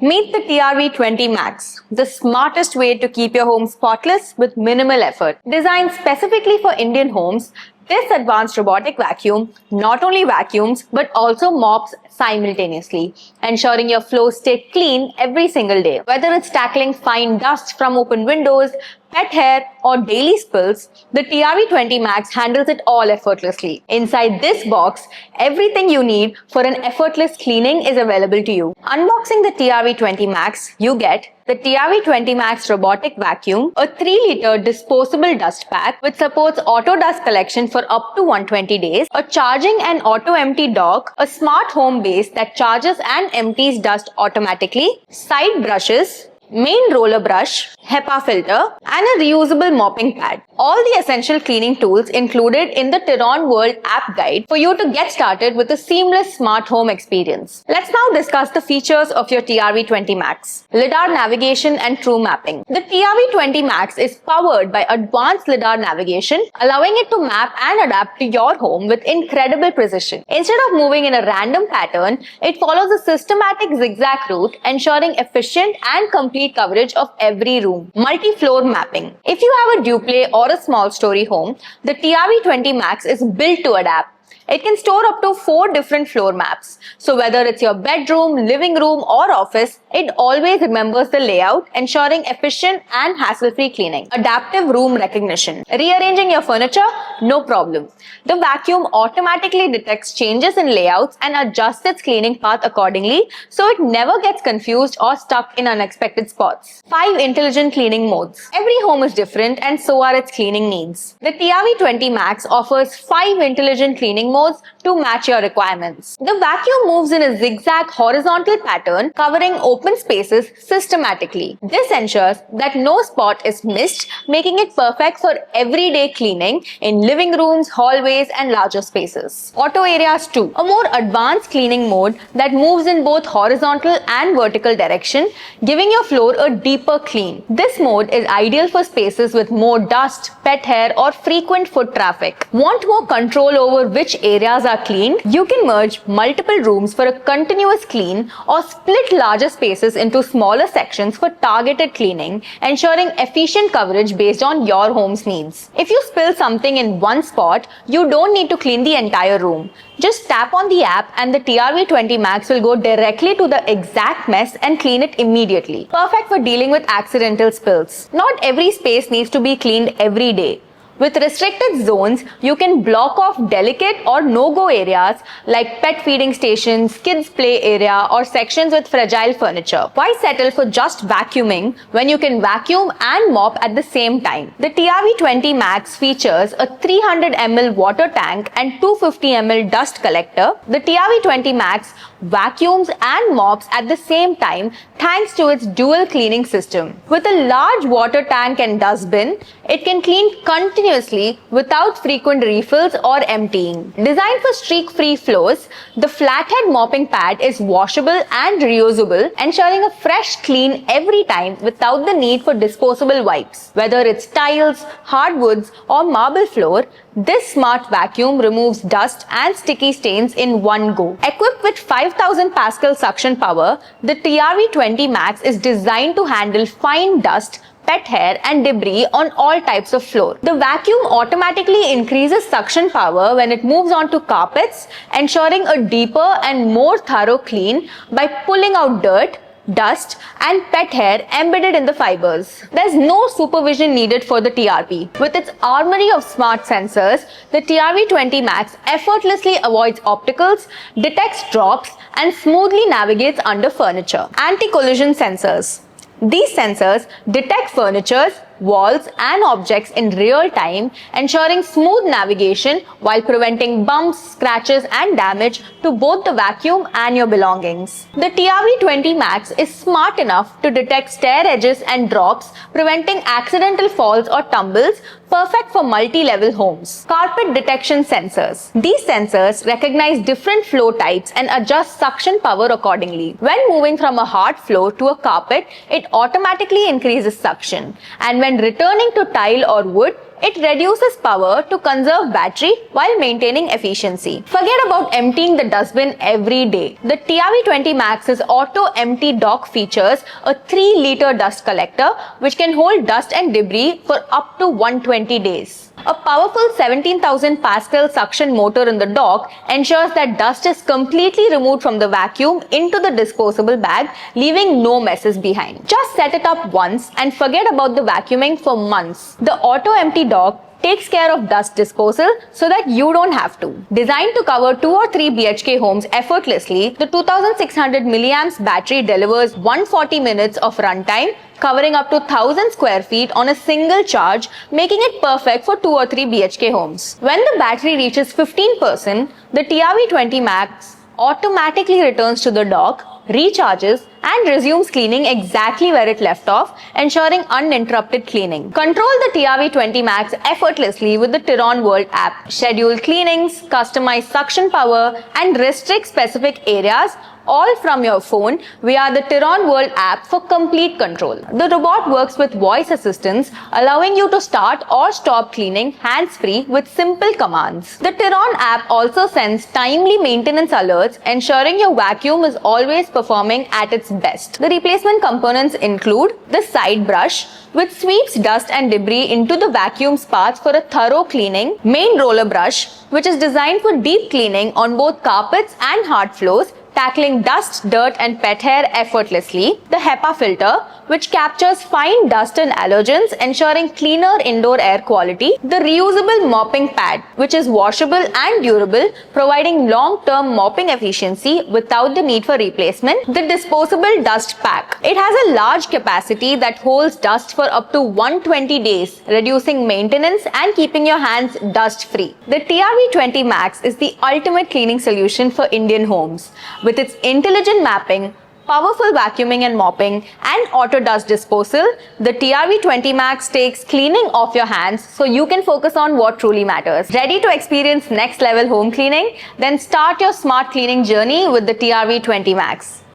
Meet the TRV20 Max, the smartest way to keep your home spotless with minimal effort. Designed specifically for Indian homes, this advanced robotic vacuum not only vacuums but also mops simultaneously, ensuring your floors stay clean every single day. Whether it's tackling fine dust from open windows, pet hair, or daily spills, the TRV20 Max handles it all effortlessly. Inside this box, everything you need for an effortless cleaning is available to you. Unboxing the TRV20 Max, you get the TRV20 Max robotic vacuum, a 3-liter disposable dust pack which supports auto dust collection for up to 120 days, a charging and auto empty dock, a smart home base that charges and empties dust automatically, side brushes, main roller brush, HEPA filter, and a reusable mopping pad. All the essential cleaning tools included in the Tiron World app guide for you to get started with a seamless smart home experience. Let's now discuss the features of your TRV20 Max. LiDAR navigation and true mapping. The TRV20 Max is powered by advanced LiDAR navigation, allowing it to map and adapt to your home with incredible precision. Instead of moving in a random pattern, it follows a systematic zigzag route, ensuring efficient and complete coverage of every room. Multi-floor mapping. If you have a duplex or a small story home, the TRV20 Max is built to adapt. It can store up to 4 different floor maps. So whether it's your bedroom, living room, or office, it always remembers the layout, ensuring efficient and hassle-free cleaning. Adaptive room recognition. Rearranging your furniture? No problem. The vacuum automatically detects changes in layouts and adjusts its cleaning path accordingly, so it never gets confused or stuck in unexpected spots. 5 intelligent cleaning modes. Every home is different and so are its cleaning needs. The TRV20 Max offers 5 intelligent cleaning modes to match your requirements. The vacuum moves in a zigzag horizontal pattern, covering open spaces systematically. This ensures that no spot is missed, making it perfect for everyday cleaning in living rooms, hallways, and larger spaces. Auto Areas 2, a more advanced cleaning mode that moves in both horizontal and vertical direction, giving your floor a deeper clean. This mode is ideal for spaces with more dust, pet hair, or frequent foot traffic. Want more control over which areas are clean? You can merge multiple rooms for a continuous clean or split larger spaces into smaller sections for targeted cleaning, ensuring efficient coverage based on your home's needs. If you spill something in one spot, you don't need to clean the entire room. Just tap on the app and the TRV20 Max will go directly to the exact mess and clean it immediately. Perfect for dealing with accidental spills. Not every space needs to be cleaned every day. With restricted zones, you can block off delicate or no-go areas like pet feeding stations, kids' play area, or sections with fragile furniture. Why settle for just vacuuming when you can vacuum and mop at the same time? The TRV20 Max features a 300 ml water tank and 250 ml dust collector. The TRV20 Max vacuums and mops at the same time thanks to its dual cleaning system. With a large water tank and dustbin, it can clean continuously without frequent refills or emptying. Designed for streak-free floors, the flathead mopping pad is washable and reusable, ensuring a fresh clean every time without the need for disposable wipes. Whether it's tiles, hardwoods, or marble floor, this smart vacuum removes dust and sticky stains in one go. Equipped with 5000 Pascal suction power, the TRV20 Max is designed to handle fine dust, pet hair, and debris on all types of floor. The vacuum automatically increases suction power when it moves onto carpets, ensuring a deeper and more thorough clean by pulling out dirt, dust, and pet hair embedded in the fibers. There's no supervision needed for the TRP. With its armory of smart sensors, the TRV20 Max effortlessly avoids obstacles, detects drops, and smoothly navigates under furniture. Anti-collision sensors. These sensors detect furniture, walls, and objects in real time, ensuring smooth navigation while preventing bumps, scratches, and damage to both the vacuum and your belongings. The TRV20 Max is smart enough to detect stair edges and drops, preventing accidental falls or tumbles, perfect for multi-level homes. Carpet detection sensors. These sensors recognize different floor types and adjust suction power accordingly. When moving from a hard floor to a carpet, it automatically increases suction, and when returning to tile or wood, It reduces power to conserve battery while maintaining efficiency. Forget about emptying the dustbin every day. The TRV20 Max's auto empty dock features a 3-liter dust collector which can hold dust and debris for up to 120 days. A powerful 17,000 pascal suction motor in the dock ensures that dust is completely removed from the vacuum into the disposable bag, leaving no messes behind. Just set it up once and forget about the vacuuming for months. The auto empty dock takes care of dust disposal so that you don't have to. Designed to cover 2 or 3 BHK homes effortlessly, the 2600 milliamps battery delivers 140 minutes of runtime, covering up to 1000 square feet on a single charge, making it perfect for 2 or 3 BHK homes. When the battery reaches 15%, the TRV20 Max automatically returns to the dock, recharges and resumes cleaning exactly where it left off, ensuring uninterrupted cleaning. Control the TRV20 Max effortlessly with the Tiron World app. Schedule cleanings, customize suction power and restrict specific areas all from your phone via the Tiron World app for complete control. The robot works with voice assistance, allowing you to start or stop cleaning hands-free with simple commands. The Tiron app also sends timely maintenance alerts, ensuring your vacuum is always performing at its best. The replacement components include the side brush, which sweeps dust and debris into the vacuum's path for a thorough cleaning, main roller brush, which is designed for deep cleaning on both carpets and hard floors, tackling dust, dirt and pet hair effortlessly, the HEPA filter, which captures fine dust and allergens, ensuring cleaner indoor air quality, the reusable mopping pad, which is washable and durable, providing long-term mopping efficiency without the need for replacement, the disposable dust pack. It has a large capacity that holds dust for up to 120 days, reducing maintenance and keeping your hands dust-free. The TRV20 Max is the ultimate cleaning solution for Indian homes. With its intelligent mapping, powerful vacuuming and mopping, and auto dust disposal, the TRV20 Max takes cleaning off your hands so you can focus on what truly matters. Ready to experience next level home cleaning? Then start your smart cleaning journey with the TRV20 Max.